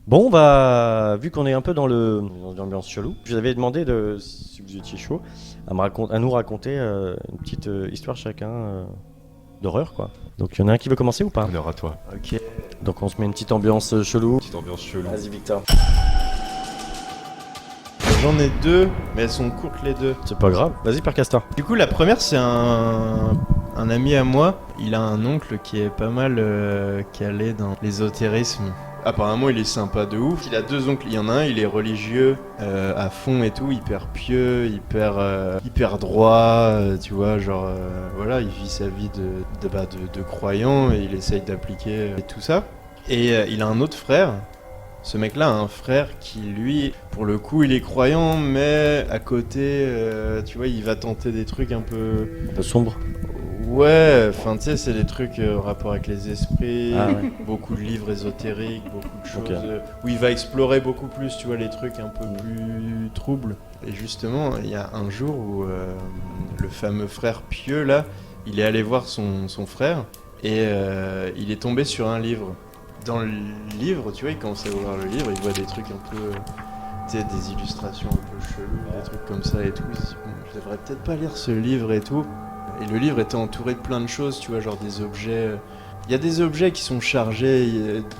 Bon, bah, vu qu'on est un peu dans dans l'ambiance chelou, je vous avais demandé, si vous étiez chaud, à nous raconter une petite histoire chacun d'horreur, quoi. Donc, il y en a un qui veut commencer ou pas? Honneur à toi. Ok. Donc, on se met une petite ambiance chelou. Petite ambiance chelou. Vas-y, Victor. J'en ai deux, mais elles sont courtes les deux. C'est pas grave. Vas-y, Père Castor. Du coup, la première, c'est un ami à moi. Il a un oncle qui est pas mal calé dans l'ésotérisme. Apparemment, il est sympa de ouf. Il a deux oncles. Il y en a un, il est religieux à fond et tout, hyper pieux, hyper droit. Tu vois, genre, voilà, il vit sa vie de croyant et il essaye d'appliquer tout ça. Et il a un autre frère. Ce mec-là a un frère qui, lui, pour le coup, il est croyant, mais à côté, tu vois, il va tenter des trucs un peu sombre. Ouais, enfin, tu sais, c'est des trucs en rapport avec les esprits, Ouais. beaucoup de livres ésotériques, beaucoup de choses, Ok. où il va explorer beaucoup plus, tu vois, les trucs un peu plus troubles. Et justement, il y a un jour où le fameux frère pieux, là, il est allé voir son frère, et il est tombé sur un livre. Dans le livre, tu vois, il commence à ouvrir le livre, il voit des trucs un peu, tu sais, des illustrations un peu cheloues, des trucs comme ça et tout. Il se dit, bon, je devrais peut-être pas lire ce livre et tout. Et le livre était entouré de plein de choses, tu vois, genre des objets. Il y a des objets qui sont chargés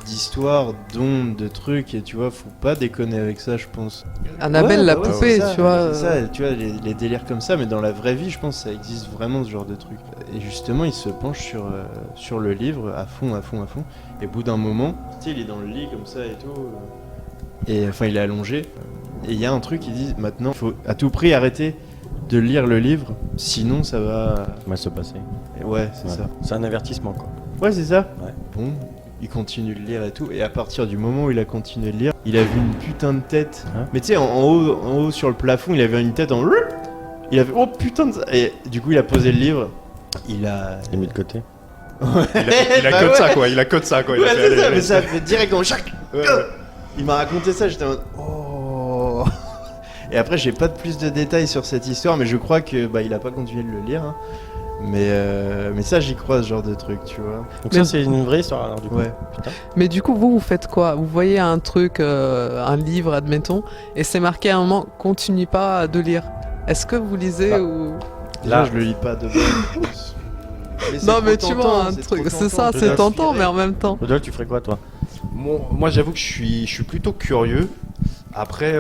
d'histoires, d'ondes, de trucs, et tu vois, faut pas déconner avec ça, je pense. Annabelle la ouais, poupée, c'est ça, tu vois. C'est ça, tu vois, les délires comme ça, mais dans la vraie vie, je pense que ça existe vraiment ce genre de truc. Et justement, il se penche sur le livre à fond. Et au bout d'un moment, tu sais, il est dans le lit comme ça et tout. Et enfin, il est allongé. Et il y a un truc qui dit maintenant, faut à tout prix arrêter de lire le livre, sinon ça va. Mal se passer. Et ouais, c'est Ouais. ça. C'est un avertissement, quoi. Ouais, c'est ça. Ouais. Bon, il continue de lire et tout. Et à partir du moment où il a continué de lire, il a vu une putain de tête. Hein? Mais tu sais, en haut sur le plafond, il avait une tête en. Il a fait oh putain de ça. Et du coup, il a posé le livre. Il a. Il est mis de côté. Il a Bah code ouais. ça quoi, il a code ça quoi. Il a Ouais, fait, c'est allez, ça, allez. mais ça fait direct en chaque. Ouais, ouais. Il m'a raconté ça, j'étais en mode oh. Et après, j'ai pas de plus de détails sur cette histoire, mais je crois que bah il a pas continué de le lire. Hein. Mais ça, j'y crois ce genre de truc, tu vois. Donc, Mais- ça, c'est une vraie histoire, alors, du coup. Ouais. Putain. Mais du coup, vous faites quoi? Vous voyez un truc, un livre, admettons, et c'est marqué à un moment, continue pas de lire. Est-ce que vous lisez Bah, ou... Déjà, Là- je le lis pas de base, je pense. Mais c'est Non, trop mais tu tentant, vois, un c'est truc, trop c'est tentant ça, de c'est tentant, l'inspirer. mais en même temps. Rodolphe, tu ferais quoi, toi? Moi j'avoue que je suis plutôt curieux. Après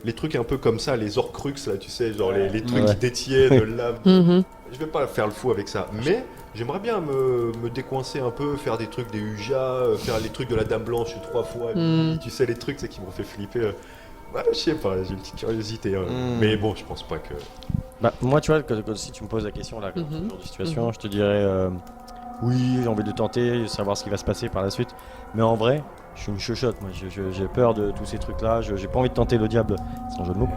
les trucs un peu comme ça, les Horcrux là, tu sais, genre les trucs Ouais. qui détiennent l'âme. Mhm. Je vais pas faire le fou avec ça, mais j'aimerais bien me décoincer un peu, faire des trucs des Ouija, faire les trucs de la Dame Blanche 3 fois, tu sais les trucs c'est qui m'ont fait flipper. Ouais, je sais pas, j'ai une petite curiosité, hein. Mais bon, je pense pas que. Bah, moi, tu vois, si tu me poses la question, là, comme ce genre de situation, je te dirais oui, j'ai envie de tenter, savoir ce qui va se passer par la suite. Mais en vrai, je suis une chuchote, moi. J'ai peur de tous ces trucs-là. J'ai pas envie de tenter le diable, sans jeu de mots.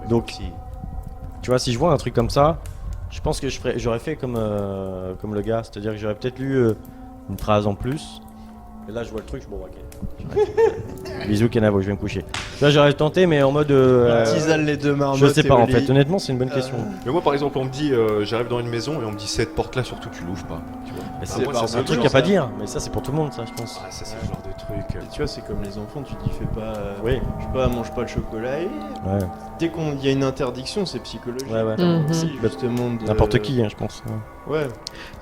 Donc, tu vois, si je vois un truc comme ça, je pense que j'aurais fait comme le gars, c'est-à-dire que j'aurais peut-être lu une phrase en plus. Et là, je vois le truc, je bon, ok. Bisous, Kenavo, je vais me coucher. Là, j'aurais tenté, mais en mode. Tisane les deux marmottes. Je sais et pas, au en lit. fait. Honnêtement, c'est une bonne question. Mais moi par exemple, on me dit, j'arrive dans une maison et on me dit cette porte là, surtout tu l'ouvres pas. Tu vois. Mais Bah, c'est moi, par c'est un contre, truc ça. qu'il n'y a pas à dire, mais ça, c'est pour tout le monde, ça, je pense. Ah, ça c'est le genre de truc. Et tu vois, c'est comme les enfants, tu te dis fais pas. Oui, Je sais pas, mange pas de chocolat. Et ouais. dès qu'il y a une interdiction, c'est psychologique. Ouais, ouais. Mhm. Si, justement. N'importe qui, hein, je pense. Ouais.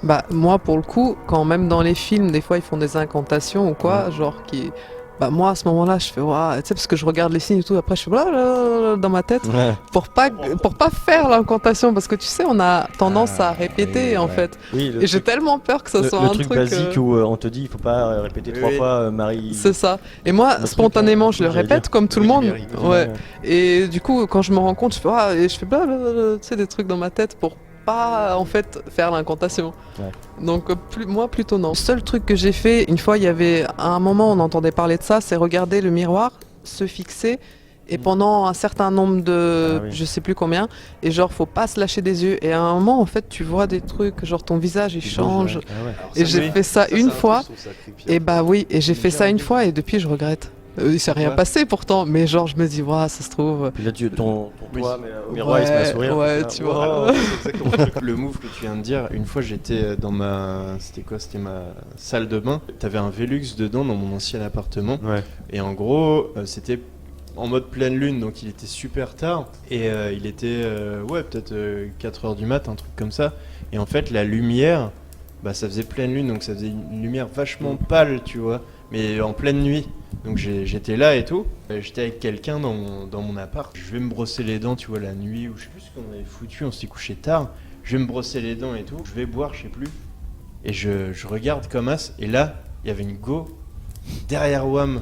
Bah, moi, pour le coup, quand même dans les films, des fois, ils font des incantations ou quoi, genre qui... Bah, moi, à ce moment-là, je fais, ouah, tu sais, parce que je regarde les signes et tout, après, je fais, blablabla dans ma tête, Ouais. pour pas faire l'incantation, parce que tu sais, on a tendance à répéter, en ouais. fait. Oui, Et j'ai tellement peur que ça soit le un truc truc... basique où on te dit il faut pas répéter Oui, 3 oui. fois Marie. C'est ça. Et moi, truc, spontanément, je le j'allais répète dire. comme tout le monde. Mary, Ouais. Et du coup, quand je me rends compte, je fais, ah, et je fais blablabla, tu sais, des trucs dans ma tête pour pas, en fait, faire l'incantation. Ouais. Donc, moi, plutôt non. Le seul truc que j'ai fait, une fois, il y avait, à un moment, on entendait parler de ça, c'est regarder le miroir, se fixer, et pendant un certain nombre de, Ah oui. je sais plus combien, et genre, faut pas se lâcher des yeux. Et à un moment, en fait, tu vois des trucs, genre, ton visage, il change. Ah ouais. Et j'ai fait ça une fois. Et bah oui, et j'ai fait ça une fois et depuis je regrette. Il s'est rien Ouais. passé pourtant, mais genre je me dis, ça se trouve. Puis là, ton Oui, toit, mais au miroir, il se met à sourire. Ouais, comme ça. tu vois. Oh. C'est exactement le truc. Le move que tu viens de dire, une fois j'étais dans c'était ma salle de bain. T'avais un Velux dedans dans mon ancien appartement. Ouais. Et en gros, c'était en mode pleine lune, donc il était super tard. Et il était, peut-être 4h du mat, un truc comme ça. Et en fait, la lumière, bah ça faisait pleine lune, donc ça faisait une lumière vachement pâle, tu vois. Mais en pleine nuit. Donc j'étais là et tout. J'étais avec quelqu'un dans mon appart. Je vais me brosser les dents, tu vois, la nuit, ou je sais plus ce qu'on avait foutu, on s'était couché tard. Je vais me brosser les dents et tout. Je vais boire, je sais plus. Et je regarde comme as, et là, il y avait une go derrière WAM.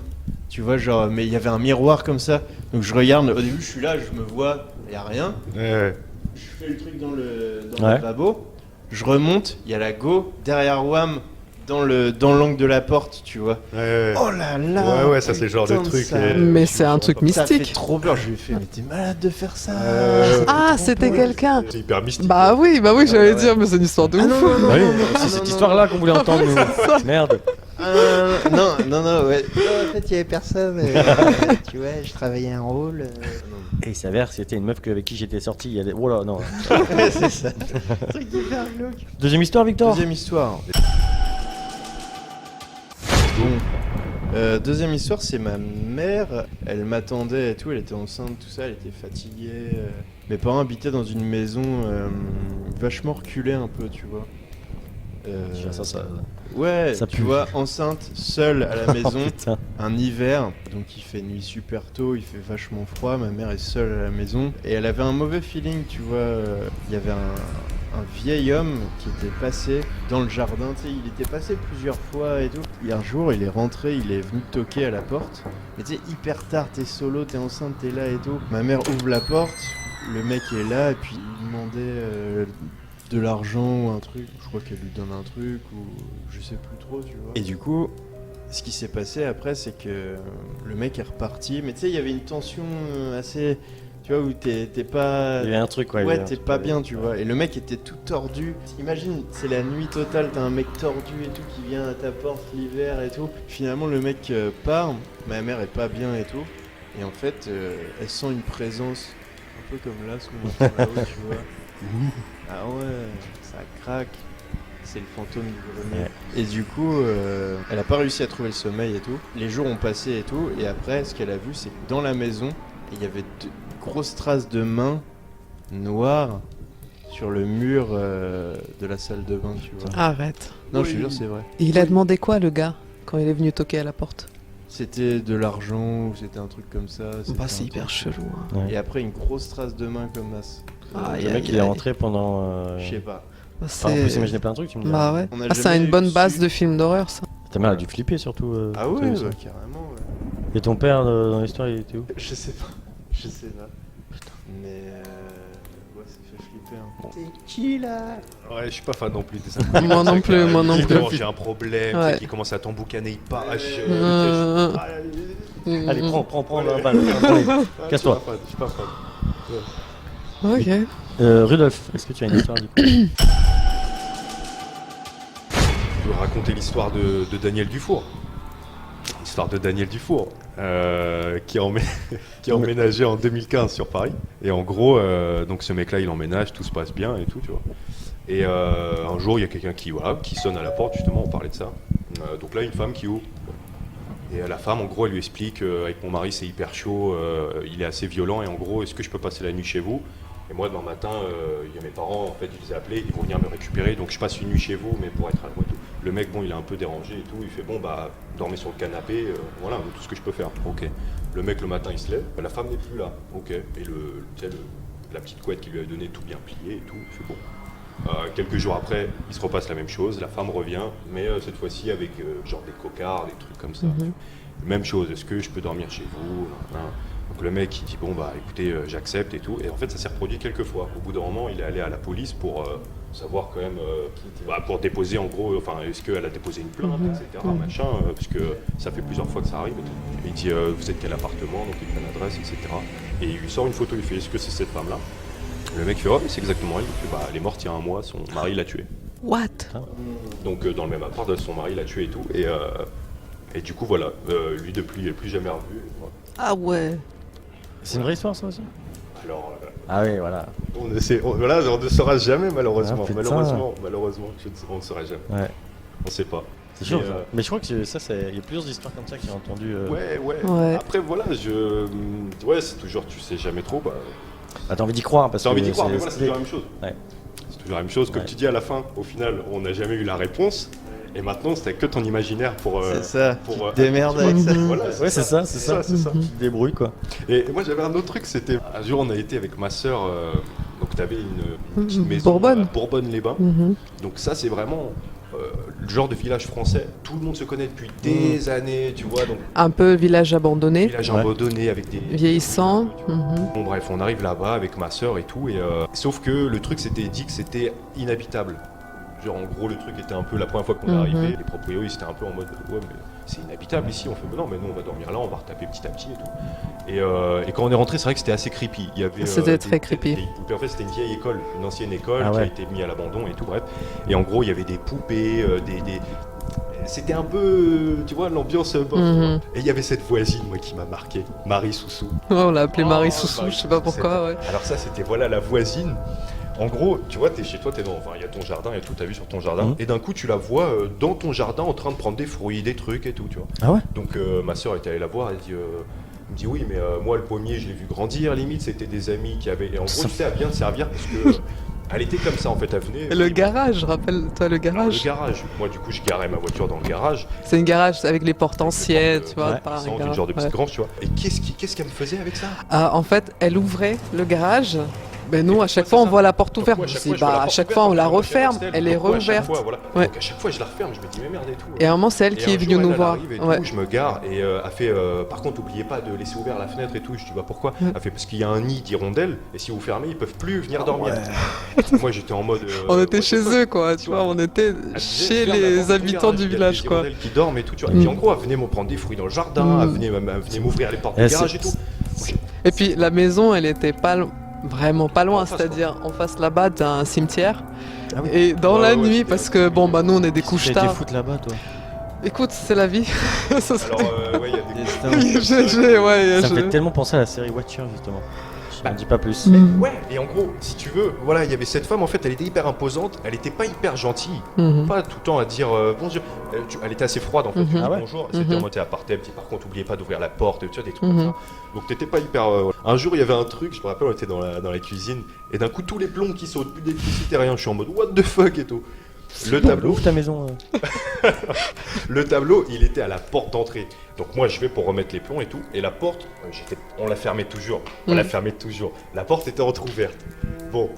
Tu vois, genre, mais il y avait un miroir comme ça. Donc je regarde, au début je suis là, je me vois, il n'y a rien. Ouais. Je fais le truc dans le Ouais. lavabo. Je remonte, il y a la go derrière WAM dans l'angle de la porte, tu vois. Ouais. Oh là là. Ouais, ça c'est le genre de putain, truc. ça- Mais je c'est me un rends truc pas compte. Ça fait mystique. trop peur, je lui ai fait, mais t'es malade de faire ça. Ah, C'est c'était trop quelqu'un. C'est hyper mystique. Bah oui, Ouais. j'allais dire, mais c'est une histoire de Ah ouf. non, non, non, Bah oui, non, non, c'est non, cette non, histoire-là qu'on voulait entendre, nous. Merde. non, ouais. En fait, il y avait personne. Tu vois, je travaillais un rôle. Et il s'avère que c'était une meuf avec qui j'étais sorti. Il y a des... Oh là, non. C'est ça. Truc hyper glauque. Deuxième histoire, Victor. Deuxième histoire. Deuxième histoire, c'est ma mère. Elle m'attendait et tout. Elle était enceinte, tout ça. Elle était fatiguée. Mes parents habitaient dans une maison vachement reculée un peu, tu vois. Déjà, ça. Ouais, ça tu pue. vois, enceinte, seule à la Oh, maison, putain. un hiver, donc il fait nuit super tôt, il fait vachement froid, ma mère est seule à la maison, et elle avait un mauvais feeling, tu vois, il y avait un vieil homme qui était passé dans le jardin, tu sais, il était passé plusieurs fois et tout, et un jour il est rentré, il est venu toquer à la porte, mais tu sais, hyper tard, t'es solo, t'es enceinte, t'es là et tout, ma mère ouvre la porte, le mec est là, et puis il demandait de l'argent ou un truc, je crois qu'elle lui donne un truc ou je sais plus trop, tu vois. Et du coup, ce qui s'est passé après, c'est que le mec est reparti, mais tu sais, il y avait une tension assez, tu vois, où t'es pas... Il y avait un truc, ouais. il y Ouais, avait un t'es truc, pas ouais. bien, tu vois. Et le mec était tout tordu. Imagine, c'est la nuit totale, t'as un mec tordu et tout qui vient à ta porte l'hiver et tout. Finalement, le mec part, ma mère est pas bien et tout. Et en fait, elle sent une présence un peu comme là, ce qu'on entend là-haut, tu vois. Ah ouais, ça craque. C'est le fantôme du grenier. Et du coup, elle a pas réussi à trouver le sommeil et tout. Les jours ont passé et tout. Et après, ce qu'elle a vu, c'est que dans la maison, il y avait de grosses traces de mains noires sur le mur de la salle de bain, tu vois. Arrête. Non, je te jure, c'est vrai. Et il a demandé quoi, le gars, quand il est venu toquer à la porte? C'était de l'argent ou c'était un truc comme ça. c'était Bah, un c'est truc- hyper chelou. Hein. Ouais. Et après, une grosse trace de main comme ça. Aïe, Le mec, aïe, il est aïe. rentré pendant. Je sais pas. Bah, Enfin, on peut s'imaginer plein de trucs, tu me dis. Bah ouais. On a Ah, c'est jamais une bonne su. base de film d'horreur, ça. Ta mère a dû flipper surtout. Ah ouais, t'as vu ça. carrément, ouais. Et ton père dans l'histoire, il était où? Je sais pas. Je sais pas. Mais ouais, ça fait flipper. Hein. T'es qui là? Ouais, je suis pas fan non plus des Moi non plus, moi non plus. J'ai un problème, Ouais. tu sais, qui commence à t'emboucaner, il part. Allez, prends la balle. Allez, casse-toi. Je suis pas fan. Ok. Rudolf, est-ce que tu as une histoire du coup? Je peux raconter l'histoire de Daniel Dufour. L'histoire de Daniel Dufour, qui a emménagé en 2015 sur Paris. Et en gros, donc ce mec-là, il emménage, tout se passe bien et tout, tu vois. Et un jour, il y a quelqu'un qui sonne à la porte, justement, on parlait de ça. Donc là, une femme qui ouvre. Et la femme, en gros, elle lui explique avec mon mari, c'est hyper chaud, il est assez violent, et en gros, est-ce que je peux passer la nuit chez vous? Et moi, demain matin, il y a mes parents, en fait, je les ai appelés, ils vont venir me récupérer, donc je passe une nuit chez vous, mais pour être à la et tout. Le mec, bon, il est un peu dérangé et tout, il fait bon, bah, dormez sur le canapé, voilà, tout ce que je peux faire. Ok. Le mec, le matin, il se lève, la femme n'est plus là. Ok. Et tu sais, la petite couette qu'il lui avait donnée, tout bien plié et tout, il fait bon. Quelques jours après, il se repasse la même chose, la femme revient, mais cette fois-ci avec genre des cocards, des trucs comme ça. Même chose, est-ce que je peux dormir chez vous? Donc le mec il dit bon bah écoutez j'accepte et tout, et en fait ça s'est reproduit quelques fois. Au bout d'un moment il est allé à la police pour savoir quand même, pour déposer en gros, enfin est-ce qu'elle a déposé une plainte, etc. Machin, parce que ça fait plusieurs fois que ça arrive. Et il dit vous êtes quel appartement, donc il fait l'adresse, etc. Et il lui sort une photo, il fait est-ce que c'est cette femme-là? Le mec fait oh c'est exactement elle, il fait bah elle est morte il y a un mois, son mari l'a tuée. What? Donc dans le même appart, son mari l'a tué et tout. Et Et du coup, voilà, lui depuis, il n'est plus jamais revu. Voilà. Ah ouais. C'est une vraie histoire, ça aussi? Alors, Ah oui, voilà. on ne saura jamais, malheureusement. Ah, putain. Malheureusement, on ne saura jamais. Ouais. On ne sait pas. C'est sûr, Mais, ça. Mais je crois que il y a plusieurs histoires comme ça que j'ai entendues. Ouais. Ouais. Après, voilà, ouais, c'est toujours, tu sais jamais trop. Bah, Ah, t'as envie d'y croire parce t'as envie que d'y croire, mais voilà, c'est toujours la même chose. Ouais. C'est toujours la même chose. Comme Ouais. tu dis à la fin, au final, on n'a jamais eu la réponse. Et maintenant, c'était que ton imaginaire pour. C'est ça, pour, tu te démerdes avec ça. Voilà, Ouais, c'est ça, c'est ça. c'est ça. Tu te débrouilles, quoi. Et moi, j'avais un autre truc, c'était. Un jour, on a été avec ma sœur. Donc, tu avais une petite maison Bourbonne. à Bourbonne-les-Bains. Mhm. Donc, ça, c'est vraiment. Le genre de village français, tout le monde se connaît depuis des années, tu vois, donc Un peu village abandonné, village Ouais. abandonné avec des vieillissant. tu vois. Mhm. Bon bref, on arrive là-bas avec ma soeur et tout, et sauf que le truc s'était dit que c'était inhabitable. Genre en gros le truc était un peu la première fois qu'on est Mhm. arrivé, les proprios ils étaient un peu en mode ouais mais c'est inhabitable ici, on fait mais non mais nous on va dormir là, on va retaper petit à petit et tout. Et quand on est rentré c'est vrai que c'était assez creepy. Il y avait C'était très creepy. des poupées. En fait c'était une vieille école, une ancienne école Ah qui a ouais. été mise à l'abandon et tout bref. Et en gros il y avait des poupées, c'était un peu, tu vois, l'ambiance bof. Mhm. Et il y avait cette voisine, moi, qui m'a marqué, Marie Soussou. Ouais, on l'a appelée Oh, Marie Soussou, Marie je sais pas Soussou, pourquoi. Ouais. Alors ça, c'était, voilà, la voisine. En gros, tu vois, t'es chez toi, enfin, il y a ton jardin, il y a tout, t'as vu sur ton jardin. Mhm. Et d'un coup, tu la vois dans ton jardin en train de prendre des fruits, des trucs et tout, tu vois. Ah ouais? Donc ma soeur était allée la voir, elle me dit oui, mais moi, le pommier, je l'ai vu grandir, limite, c'était des amis qui avaient... Et en gros, tu sais, elle vient de servir parce que... elle était comme ça, en fait, elle venait... Et le garage, rappelle-toi le Alors, garage. le garage. Moi, du coup, je garais ma voiture dans le garage. C'est une garage avec les portes anciennes, portes, tu vois, ouais, pas un Sans une garage. genre de petite Ouais. grange, tu vois. Et qu'est-ce qu'elle me faisait avec ça? Ah, en fait, elle ouvrait le garage. Ben nous, Et à chaque pourquoi fois, c'est on ça? voit la porte Pourquoi ouverte. à chaque Je fois, dis, je vois la bah, à porte chaque ouverte, fois, on je la vois referme. Estelle, Elle est pourquoi à chaque rouverte. fois, voilà. Ouais. Donc à chaque fois, je la referme, je me dis, mais merde et tout. Et à un moment, c'est elle qui un est venue jour, nous elle voir. arrive et Ouais. tout, je me gare et elle fait par contre oubliez pas de laisser ouvert la fenêtre et tout. Je dis bah pourquoi? Ouais. Elle fait parce qu'il y a un nid d'hirondelles et si vous fermez ils peuvent plus venir dormir. Moi j'étais en mode On était what chez the fuck. eux, quoi, tu vois, on était Elle disait, chez ferme la les porte du habitants garage, du il y a village, des quoi. hirondelles qui dorment et tout, tu vois. Et Mm. puis en gros elle venait me prendre des fruits dans le jardin, elle venait m'ouvrir les portes du Eh, garage et tout. Et puis la maison, elle était vraiment pas loin, En face, c'est-à-dire en face là-bas d'un cimetière. Ah oui. Et dans Ouais, la ouais, nuit, c'était- parce que bon, bah nous on est des couches T'as été tard. foutre là-bas, toi. Écoute, c'est la vie. Ça, Alors ouais il y a des Destin. ouais, Ça me fait je- tellement penser à la série Watcher, justement. Je n'en dis pas plus. Mm. Ouais, et en gros, si tu veux, voilà, il y avait cette femme, en fait, elle était hyper imposante, elle était pas hyper gentille, Mhm. pas tout le temps à dire bonjour. Elle était assez froide en fait, Mhm. tu dis Ah ouais bonjour, c'était en Mhm. mode t'es à part thème, par contre, oubliez pas d'ouvrir la porte, tu vois, des trucs Mhm. comme ça. Donc t'étais pas hyper. Voilà. Un jour, il y avait un truc, je me rappelle, on était dans la cuisine, et d'un coup, tous les plombs qui sautent, plus d'électricité, rien, je suis en mode what the fuck et tout. Le tableau, Ouvre ta maison. il était à la porte d'entrée. Donc moi je vais pour remettre les plombs et tout, et la porte, on la fermait toujours, La porte était entrouverte. Bon,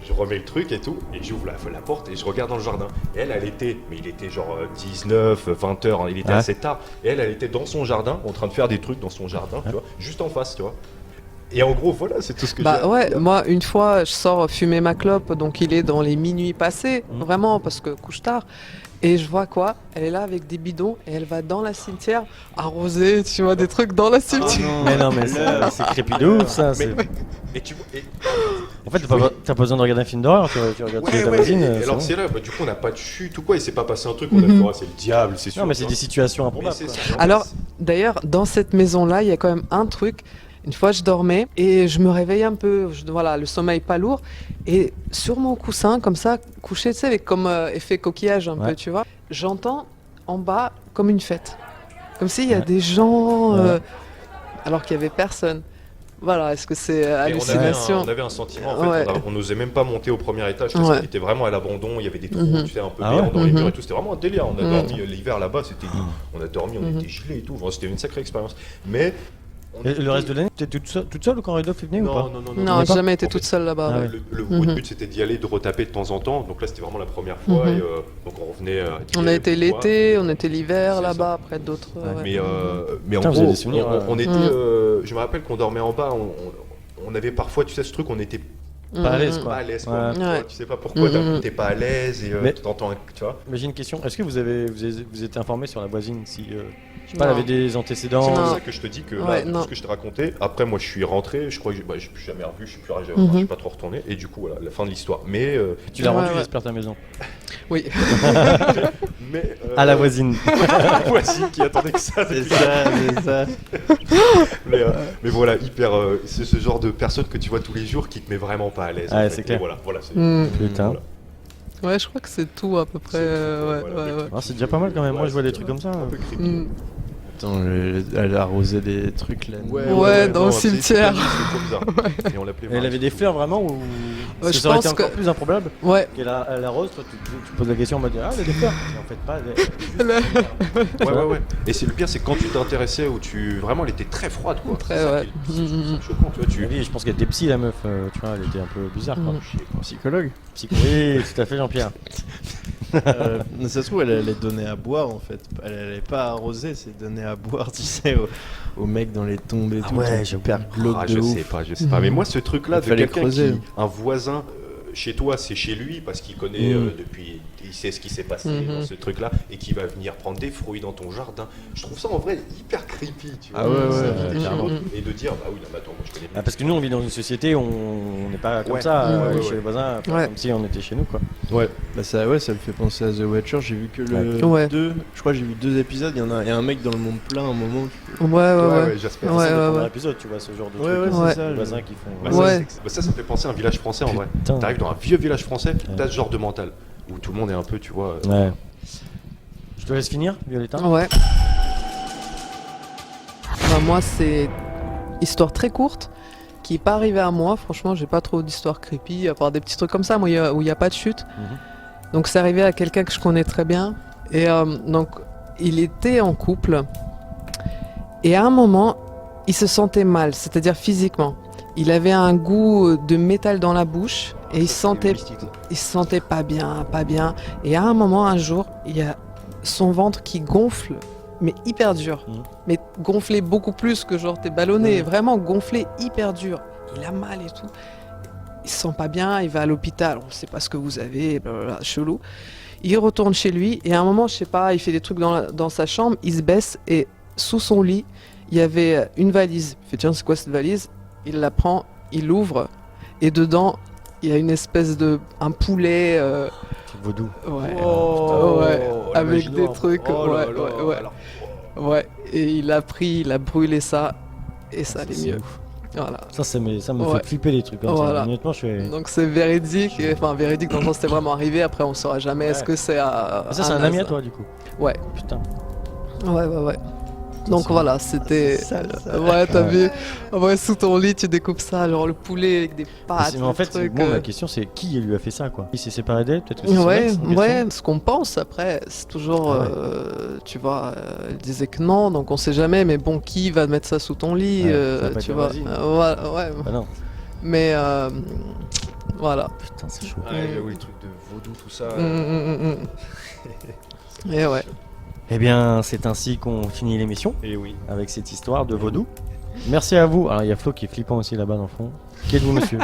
je remets le truc et tout, et j'ouvre la porte et je regarde dans le jardin. Et elle était, mais il était genre 19, 20 heures, hein, il était Ouais. assez tard. Et elle était dans son jardin, en train de faire des trucs dans son jardin, tu vois, juste en face, tu vois. Et en gros, voilà, c'est tout ce que j'ai. Bah à ouais, dire. moi une fois je sors fumer ma clope, donc il est dans les minuit passés, Mhm. vraiment parce que couche tard. Et je vois quoi? Elle est là avec des bidons et elle va dans la cimetière arroser, tu vois, des trucs dans la cimetière. Mais non, mais c'est créepy de ouf, ça. Mais, c'est- et tu vois, et- En fait, t'as pas besoin de regarder un film d'horreur, tu regardes ouais, ta ouais, voisine. et c'est alors bon. c'est là, bah, du coup on n'a pas de chute ou quoi, il s'est pas passé un truc, on a Mhm. fait, ah, c'est le diable, c'est sûr. Non, mais tu c'est vois. des situations Mais improbables. c'est quoi. ça. Alors, d'ailleurs, dans cette maison-là, il y a quand même un truc. Une fois, je dormais et je me réveille un peu, voilà, le sommeil pas lourd. Et sur mon coussin, comme ça, couché, tu sais, avec comme effet coquillage un Ouais. peu, tu vois, j'entends en bas comme une fête. Comme s'il y a Ouais. des gens, Ouais. alors qu'il y avait personne. Voilà, est-ce que c'est Et hallucination? on avait un sentiment, en fait, Ouais. on n'osait même pas monter au premier étage, parce Ouais. qu'il était vraiment à l'abandon, il y avait des trous, Mhm. tu sais, un peu Ah béants ouais. dans les Mhm. murs et tout, c'était vraiment un délire, on a Mhm. dormi l'hiver là-bas, on a dormi, on Mhm. était gelés et tout, Enfin, c'était une sacrée expérience. Mais... on Et était- le reste de l'année, t'es toute seule quand Rudolph est venu ou Non, pas? non, non, Non, pas j'ai jamais été En toute fait, seule là-bas. Ah ouais. ouais. Le Mhm. but c'était d'y aller, de retaper de temps en temps, donc là c'était vraiment la première fois, Mhm. et donc on revenait... On a été l'été, on était l'hiver C'est là-bas, après d'autres. Ouais. ouais. Mais en Putain, vous gros, avez des souvenirs, on était... Mhm. je me rappelle qu'on dormait en bas, on avait parfois, tu sais, ce truc, on était Pas à l'aise, Mhm. quoi. pas à l'aise, quoi. Ouais. Tu vois, Ouais. tu sais pas pourquoi, Mhm. t'es pas à l'aise, et Mais- t'entends, tu vois. Mais j'ai une question. Est-ce que vous êtes informé sur la voisine si Je sais pas, elle Non. avait des antécédents. C'est pour Non. ça que je te dis que Ouais, là, tout non. ce que je t'ai raconté, après moi je suis rentré, je crois que j'ai plus jamais revu, je suis plus Mhm. je suis pas trop retourné, et du coup voilà, la fin de l'histoire. Mais, Tu l'as Ouais, rendu, ouais. j'espère, ta maison. Oui. À la voisine. la voisine qui attendait que ça. C'est depuis- ça. mais voilà, hyper. C'est ce genre de personne que tu vois tous les jours qui te met vraiment pas à l'aise. Ouais, en fait. c'est clair. Et voilà, c'est. Mm. Putain. Voilà. Ouais, je crois que c'est tout à peu près. C'est- Ouais, voilà, ouais, ouais. Ah, c'est déjà pas mal quand même. Moi, Ouais, je vois des c'est trucs comme ça. Un peu creepy. Mm. Attends, elle arrosait des trucs là. Ouais, dans le c'est- cimetière. C'est trop bizarre. Et on l'appelait. Elle avait des fleurs vraiment ou. Parce que je ça aurait été pense encore que- plus improbable Ouais. qu'elle elle arrose. Toi, tu poses la question en mode ah, elle a des fleurs. Et en fait, pas. Ouais. Et c'est le pire, c'est quand tu t'intéressais ou tu. Vraiment, elle était très froide, quoi. Très, C'est ça ouais. qui est- c'est choquant, tu vois. Tu. Oui, je pense qu'elle était psy, la meuf. Tu vois, elle était un peu bizarre, quoi. Mm. Je sais pas. Psychologue. Oui, tout à fait, Jean-Pierre. Ça se trouve, elle allait donner à boire en fait. Elle allait pas arroser, c'est donner à boire, tu sais, aux mecs dans les tombes et Ah tout. ouais, Ton j'avoue. père glauque Ah, de je ouf. sais pas. Mais moi, ce truc-là, Il de fallait quelqu'un creuser. qui. Un voisin. Chez toi, c'est chez lui parce qu'il connaît depuis, il sait ce qui s'est passé dans ce truc-là et qui va venir prendre des fruits dans ton jardin. Je trouve ça en vrai hyper creepy, tu vois. Ah ouais, Ça ouais, vit des carrément. choses. Et de dire, bah oui, non, mais attends, moi je connais Ah, parce que nous, on vit dans une société où on n'est pas comme Ouais. ça, Ouais, chez ouais. les voisins, Ouais. comme si on était chez nous, quoi. Ouais. Bah ça me fait penser à The Watcher. J'ai vu que le Ouais. 2, je crois que j'ai vu 2 épisodes. Il y a un mec dans le monde plein à un moment. Ouais. j'espère. Ouais, C'est le ouais, premier ouais. épisode, tu vois, ce genre de Ouais, truc. ouais, Ouais. c'est ça. Les je- voisins qui font. Bah, Ouais. ça me fait penser à un village français en vrai. Putain. T'arrives dans un vieux village français, t'as ce genre de mental où tout le monde est un peu, tu vois. Ouais. Je te laisse finir, Violetta. Ouais. Bah, moi, c'est histoire très courte qui n'est pas arrivée à moi. Franchement, j'ai pas trop d'histoires creepy, à part des petits trucs comme ça, moi, où il n'y a pas de chute. Mhm. Donc, c'est arrivé à quelqu'un que je connais très bien. Et donc, il était en couple. Et à un moment, il se sentait mal, c'est-à-dire physiquement. Il avait un goût de métal dans la bouche et il se sentait pas bien, pas bien. Et à un moment, un jour, il y a son ventre qui gonfle, mais hyper dur. Mhm. Mais gonflé beaucoup plus que genre t'es ballonné, vraiment gonflé hyper dur. Il a mal et tout. Il se sent pas bien, il va à l'hôpital, on sait pas ce que vous avez, blablabla, chelou. Il retourne chez lui et à un moment, je sais pas, il fait des trucs dans sa chambre, il se baisse et sous son lit, il y avait une valise. Il fait tiens, c'est quoi cette valise? Il la prend, il l'ouvre et dedans, il y a une espèce de un poulet. Truc vaudou. Ouais. Oh, Ouais, la avec magie des noire. trucs, Oh là ouais, là, ouais, ouais. alors, Ouais, et il a brûlé ça et ça allait c'est mieux. ouf. Voilà. Ça me Ouais. fait flipper les trucs comme Voilà. ça. Honnêtement, je suis. Donc c'est véridique, enfin véridique dans le sens c'était vraiment arrivé. Après on saura jamais est-ce Ouais. que c'est à. Ah, ça, c'est un ami à toi, du coup. Ouais, Putain. ouais. Donc C'est- voilà, c'était. sale, ça. Ouais, t'as Ouais. vu. Ouais, sous ton lit tu découpes ça, genre le poulet avec des pâtes. Mais en fait, le truc, bon, ma question, c'est qui lui a fait ça, quoi? Il s'est séparé d'elle, peut-être que c'est son Ouais, ex, en ouais, question. ce qu'on pense après, c'est toujours, Ah ouais. tu vois, elle disait que non, donc on sait jamais, mais bon, qui va mettre ça sous ton lit, Ouais, ça va pas tu être la vois. voisine. Voilà, ouais, Bah non. mais voilà. Putain, c'est chaud. Ouais, oui, les trucs de vaudou, tout ça. Et ouais. Eh bien, c'est ainsi qu'on finit l'émission Et oui. avec cette histoire de vaudou. Merci à vous. Alors, il y a Flo qui est flippant aussi là-bas dans le fond. Qui êtes-vous, monsieur?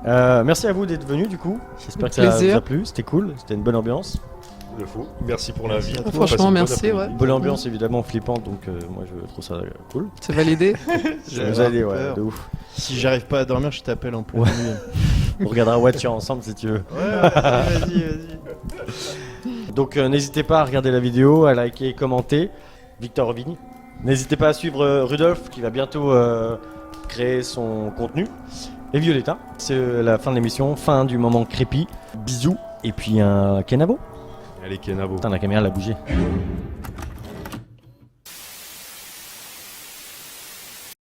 Merci à vous d'être venu du coup. J'espère que ça Plaisir. vous a plu. C'était cool. C'était une bonne ambiance. Le fou. Merci pour l'invite. Franchement, Passez une bonne merci, après-midi. Une bonne ambiance évidemment flippante. Donc, moi je trouve ça cool. C'est validé. Je vous allez, ouais, de ouf. Si j'arrive pas à dormir, je t'appelle en pleine Ouais. nuit. On regardera Watcher ensemble si tu veux. Ouais, vas-y. Donc, n'hésitez pas à regarder la vidéo, à liker, commenter. Victor Vigny. N'hésitez pas à suivre Rudolf qui va bientôt créer son contenu. Et Violetta, c'est la fin de l'émission, fin du moment creepy. Bisous. Et puis un Kenavo. Allez, Kenavo. Putain, la caméra elle a bougé.